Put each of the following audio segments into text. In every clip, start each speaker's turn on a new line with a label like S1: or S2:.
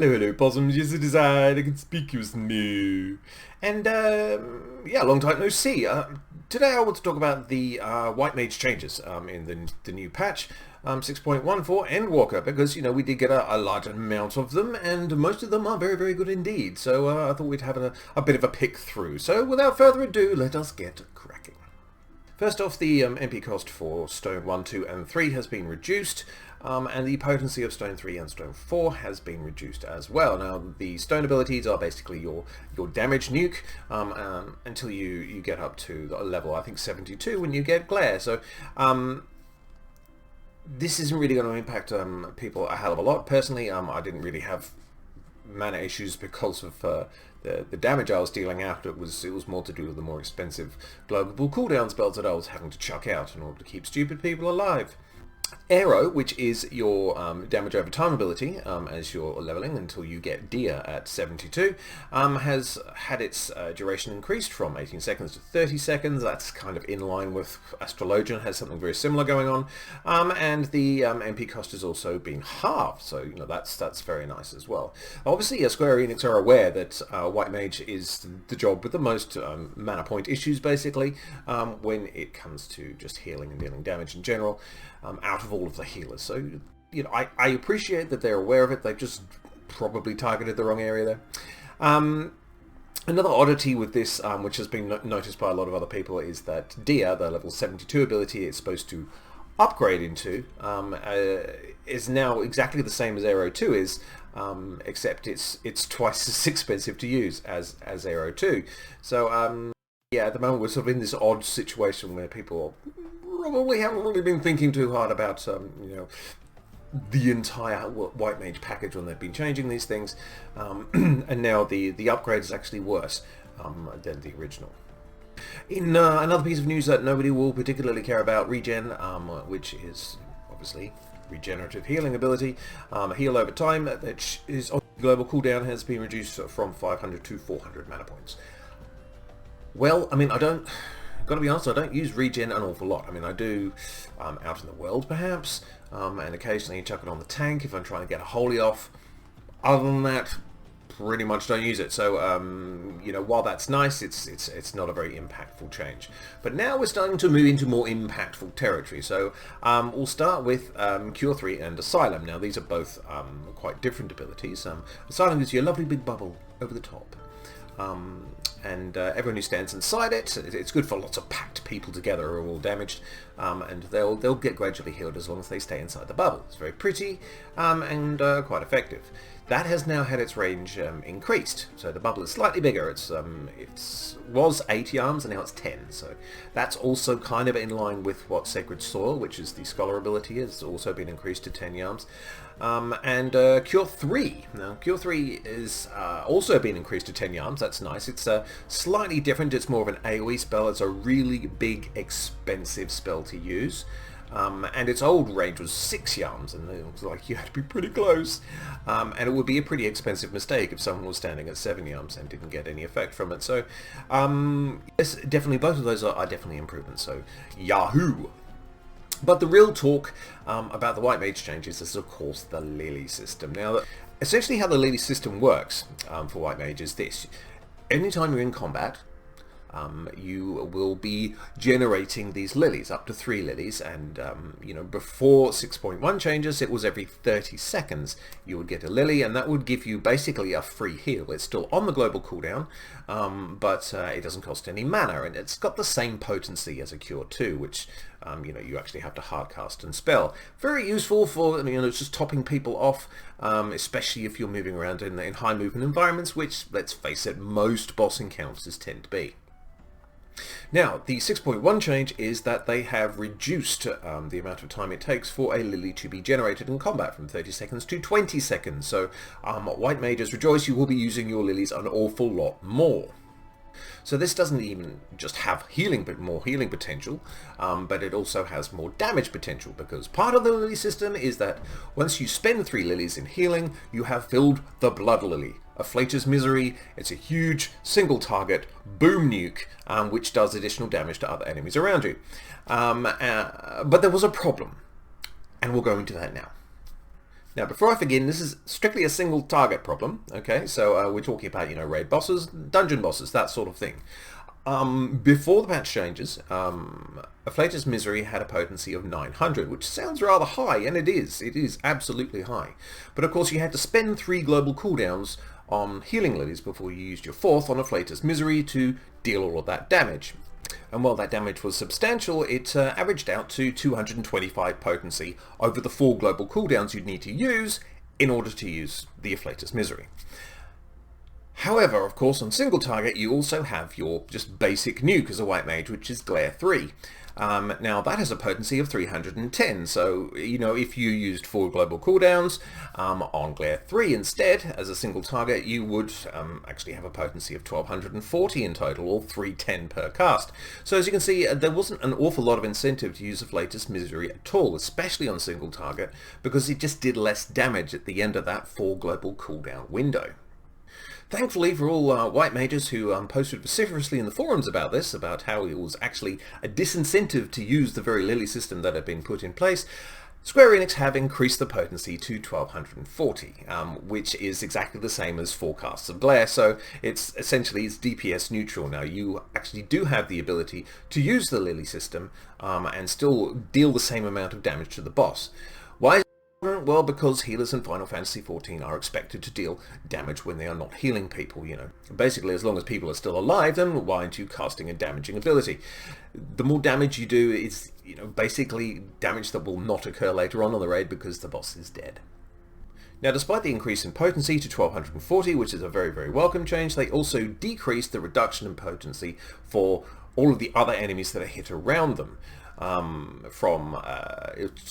S1: Hello, possums. Yes, it is I, the conspicuous moo. And, yeah, long time no see. Today I want to talk about the White Mage changes in the new patch 6.1 for Endwalker, because, you know, we did get a large amount of them, and most of them are very, very good indeed. So I thought we'd have a bit of a pick through. So without further ado, let us get cracking. First off, the MP cost for Stone 1, 2 and 3 has been reduced, and the potency of Stone 3 and Stone 4 has been reduced as well. Now, the Stone abilities are basically your damage nuke until you get up to the level, I think, 72 when you get Glare. So this isn't really going to impact people a hell of a lot. Personally, I didn't really have mana issues because of the damage I was dealing out. It was more to do with the more expensive global cooldown spells that I was having to chuck out in order to keep stupid people alive. Aero, which is your damage over time ability as you're leveling until you get Deer at 72, has had its duration increased from 18 seconds to 30 seconds. That's kind of in line with Astrologian, has something very similar going on. And the MP cost has also been halved, so you know that's very nice as well. Obviously, Square Enix are aware that White Mage is the job with the most mana point issues, basically, when it comes to just healing and dealing damage in general. Out of all of the healers. So, you know, I appreciate that they're aware of it. They've just probably targeted the wrong area there. Another oddity with this, which has been noticed by a lot of other people, is that Dia, the level 72 ability it's supposed to upgrade into, is now exactly the same as Aero 2 is, except it's twice as expensive to use as Aero 2. So, yeah, at the moment we're sort of in this odd situation where people probably haven't really been thinking too hard about, you know, the entire White Mage package when they've been changing these things, and now the upgrade is actually worse than the original. In another piece of news that nobody will particularly care about, regen, which is obviously regenerative healing ability, heal over time, that is on global cooldown, has been reduced from 500 to 400 mana points. Well, I mean, gotta be honest, I don't use regen an awful lot. I mean, I do out in the world, perhaps, and occasionally chuck it on the tank if I'm trying to get a holy off. Other than that, pretty much don't use it. So, you know, while that's nice, it's not a very impactful change. But now we're starting to move into more impactful territory. So, we'll start with Cure 3 and Asylum. Now, these are both quite different abilities. Asylum gives you a lovely big bubble over the top. And everyone who stands inside it, it's good for lots of packed people together who are all damaged, and they'll get gradually healed as long as they stay inside the bubble. It's very pretty and quite effective. That has now had its range increased, so the bubble is slightly bigger. It was 80 arms and now it's 10, so that's also kind of in line with what Sacred Soil, which is the Scholar ability, has also been increased to 10 yards. And Cure 3. Now, Cure 3 is also been increased to 10 yards. That's nice. It's slightly different. It's more of an AoE spell. It's a really big, expensive spell to use. And its old range was 6 yards, and it was like you had to be pretty close. And it would be a pretty expensive mistake if someone was standing at 7 yards and didn't get any effect from it. So, yes, definitely, both of those are definitely improvements. So, Yahoo! But the real talk about the White Mage changes is, of course, the Lily system. Now, essentially how the Lily system works for White Mage is this. Anytime you're in combat, you will be generating these lilies, up to 3 lilies, and you know, before 6.1 changes, it was every 30 seconds you would get a lily, and that would give you basically a free heal. It's still on the global cooldown, but it doesn't cost any mana, and it's got the same potency as a Cure 2, which you know, you actually have to hardcast and spell. Very useful for, you know, just topping people off, especially if you're moving around in high movement environments, which, let's face it, most boss encounters tend to be. Now, the 6.1 change is that they have reduced the amount of time it takes for a lily to be generated in combat from 30 seconds to 20 seconds. So, White Mages, rejoice, you will be using your lilies an awful lot more. So this doesn't even just have more healing potential, but it also has more damage potential, because part of the lily system is that once you spend 3 lilies in healing, you have filled the blood lily. A Flater's Misery, it's a huge single target boom nuke, which does additional damage to other enemies around you. But there was a problem, and we'll go into that now. Now, before I begin, this is strictly a single target problem, okay? So we're talking about, raid bosses, dungeon bosses, that sort of thing. Before the patch changes, Afflatus Misery had a potency of 900, which sounds rather high, and it is absolutely high. But of course you had to spend 3 global cooldowns on healing lilies before you used your 4th on Afflatus Misery to deal all of that damage. And while that damage was substantial, it averaged out to 225 potency over the 4 global cooldowns you'd need to use in order to use the Afflatus Misery. However, of course, on single target you also have your just basic nuke as a white mage, which is Glare 3. Now that has a potency of 310, so if you used 4 global cooldowns on Glare 3 instead as a single target, you would actually have a potency of 1240 in total, or 310 per cast. So as you can see, there wasn't an awful lot of incentive to use Afflatus Misery at all, especially on single target, because it just did less damage at the end of that 4 global cooldown window. Thankfully for all white mages who posted vociferously in the forums about this, about how it was actually a disincentive to use the very lily system that had been put in place, Square Enix have increased the potency to 1240, which is exactly the same as 4 casts of glare, so it's DPS neutral now. You actually do have the ability to use the lily system and still deal the same amount of damage to the boss. Why? Well, because healers in Final Fantasy XIV are expected to deal damage when they are not healing people, Basically, as long as people are still alive, then why aren't you casting a damaging ability? The more damage you do is, basically damage that will not occur later on the raid because the boss is dead. Now, despite the increase in potency to 1240, which is a very, very welcome change, they also decreased the reduction in potency for all of the other enemies that are hit around them. It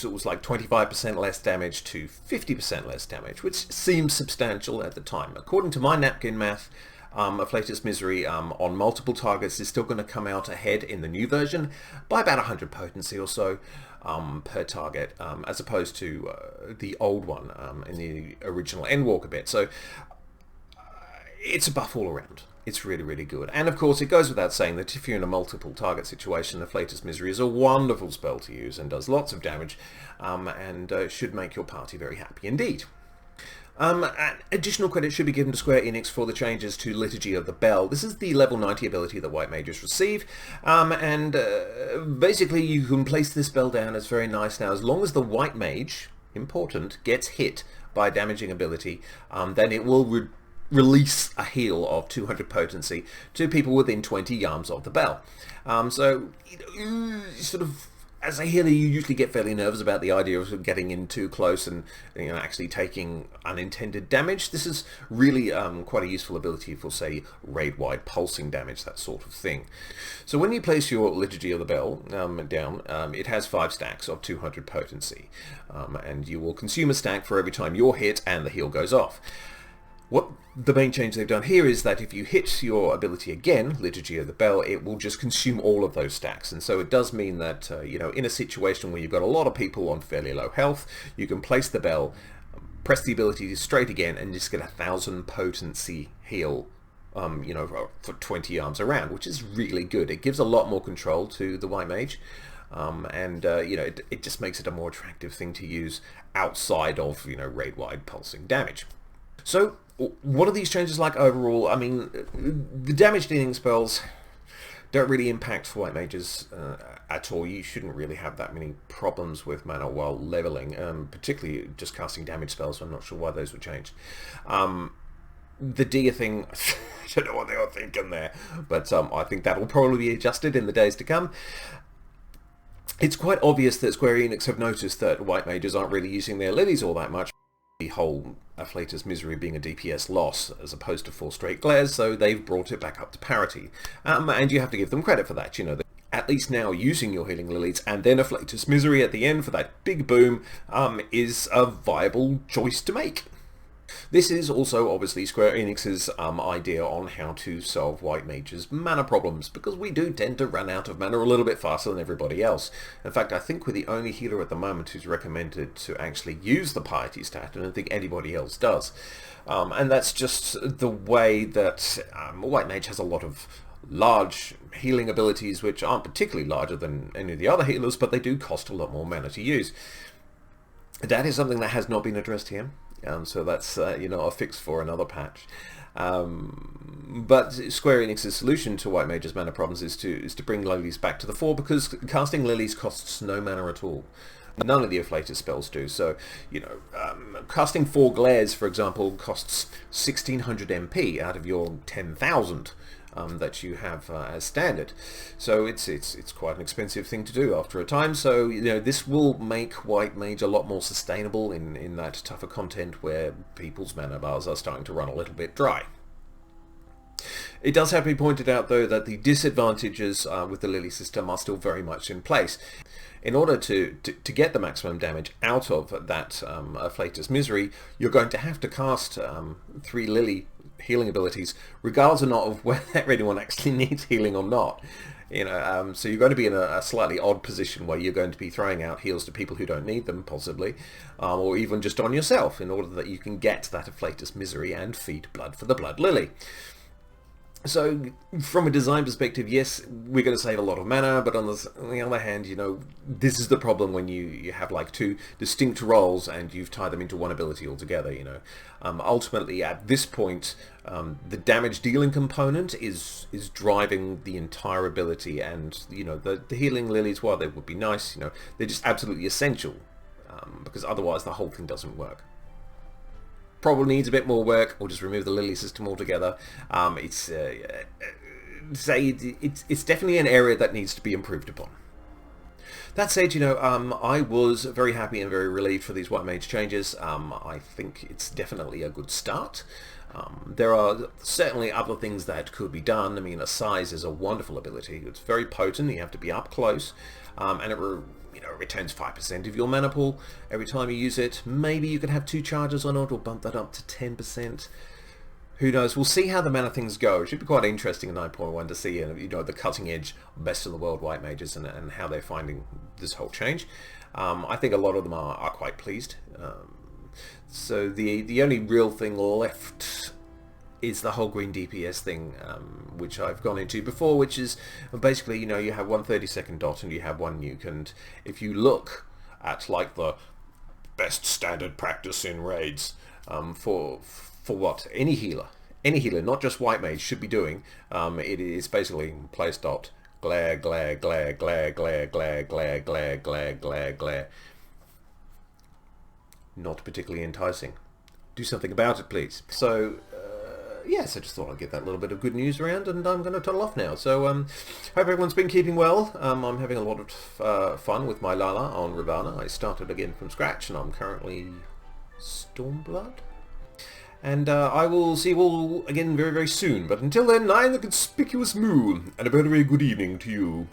S1: was like 25% less damage to 50% less damage, which seems substantial at the time. According to my napkin math, Afflatus Misery on multiple targets is still going to come out ahead in the new version by about 100 potency or so per target, as opposed to the old one in the original Endwalker bit. So it's a buff all around. It's really, really good. And of course, it goes without saying that if you're in a multiple target situation, Afflatus Misery is a wonderful spell to use and does lots of damage and should make your party very happy indeed. Additional credit should be given to Square Enix for the changes to Liturgy of the Bell. This is the level 90 ability that white mages receive, and basically you can place this spell down. It's very nice now. As long as the white mage, important, gets hit by a damaging ability, then it will release a heal of 200 potency to people within 20 yards of the bell. So, sort of, as a healer, you usually get fairly nervous about the idea of getting in too close and actually taking unintended damage. This is really quite a useful ability for, say, raid-wide pulsing damage, that sort of thing. So when you place your Liturgy of the Bell down, it has 5 stacks of 200 potency, and you will consume a stack for every time you're hit and the heal goes off. What the main change they've done here is that if you hit your ability again, Liturgy of the Bell, it will just consume all of those stacks. And so it does mean that, in a situation where you've got a lot of people on fairly low health, you can place the bell, press the ability straight again, and just get 1,000 potency heal, for 20 arms around, which is really good. It gives a lot more control to the white mage. It just makes it a more attractive thing to use outside of, raid-wide pulsing damage. So, what are these changes like overall? I mean, the damage dealing spells don't really impact white mages at all. You shouldn't really have that many problems with mana while leveling, particularly just casting damage spells, so I'm not sure why those were changed. The Dia thing, I don't know what they were thinking there, but I think that will probably be adjusted in the days to come. It's quite obvious that Square Enix have noticed that white mages aren't really using their lilies all that much. The whole Afflatus Misery being a DPS loss as opposed to 4 straight glares, so they've brought it back up to parity. And you have to give them credit for that, at least now using your healing lilies and then Afflatus Misery at the end for that big boom is a viable choice to make. This is also obviously Square Enix's idea on how to solve white mages' mana problems, because we do tend to run out of mana a little bit faster than everybody else. In fact, I think we're the only healer at the moment who's recommended to actually use the piety stat. I don't think anybody else does. And that's just the way that white mage has a lot of large healing abilities which aren't particularly larger than any of the other healers, but they do cost a lot more mana to use. That is something that has not been addressed here, so that's a fix for another patch. But Square Enix's solution to White Mage's mana problems is to bring lilies back to the fore, because casting lilies costs no mana at all. None of the Afflatus spells do. So, casting 4 glares, for example, costs 1600 MP out of your 10,000 that you have as standard. So it's quite an expensive thing to do after a time. So this will make White Mage a lot more sustainable in that tougher content where people's mana bars are starting to run a little bit dry. It does have to be pointed out, though, that the disadvantages with the Lily system are still very much in place. In order to get the maximum damage out of that Afflatus Misery, you're going to have to cast 3 Lily healing abilities, regardless or not of whether anyone actually needs healing or not. So you're going to be in a slightly odd position where you're going to be throwing out heals to people who don't need them, possibly, or even just on yourself, in order that you can get that Afflatus Misery and feed blood for the Blood Lily. So, from a design perspective, yes, we're going to save a lot of mana, but on the other hand, this is the problem when you have like 2 distinct roles and you've tied them into one ability altogether, Ultimately, at this point, the damage dealing component is driving the entire ability, and, the healing lilies, while they would be nice, they're just absolutely essential, because otherwise the whole thing doesn't work. Probably needs a bit more work, or just remove the Lily system altogether. It's definitely an area that needs to be improved upon. That said, I was very happy and very relieved for these White Mage changes. I think it's definitely a good start. There are certainly other things that could be done. I mean, a size is a wonderful ability. It's very potent. You have to be up close, and it retains 5% of your mana pool every time you use it. Maybe you could have 2 charges on it, or bump that up to 10%. Who knows? We'll see how the mana things go. It should be quite interesting in 9.1 to see the cutting edge best in the world White Mages and how they're finding this whole change. I think a lot of them are quite pleased. So the only real thing left is the whole green DPS thing, which I've gone into before, which is basically, you have one 30-second dot and you have 1 nuke, and if you look at like the best standard practice in raids for what any healer, not just White Mage, should be doing, it is basically place dot, glare, glare, glare, glare, glare, glare, glare, glare, glare, glare, glare. Not particularly enticing. Do something about it, please. So, yes, I just thought I'd get that little bit of good news around, and I'm going to tunnel off now. So, hope everyone's been keeping well. I'm having a lot of fun with my Lala on Ravana. I started again from scratch, and I'm currently Stormblood. And I will see you all again very, very soon. But until then, I'm the Conspicuous Moo, and a very, very good evening to you.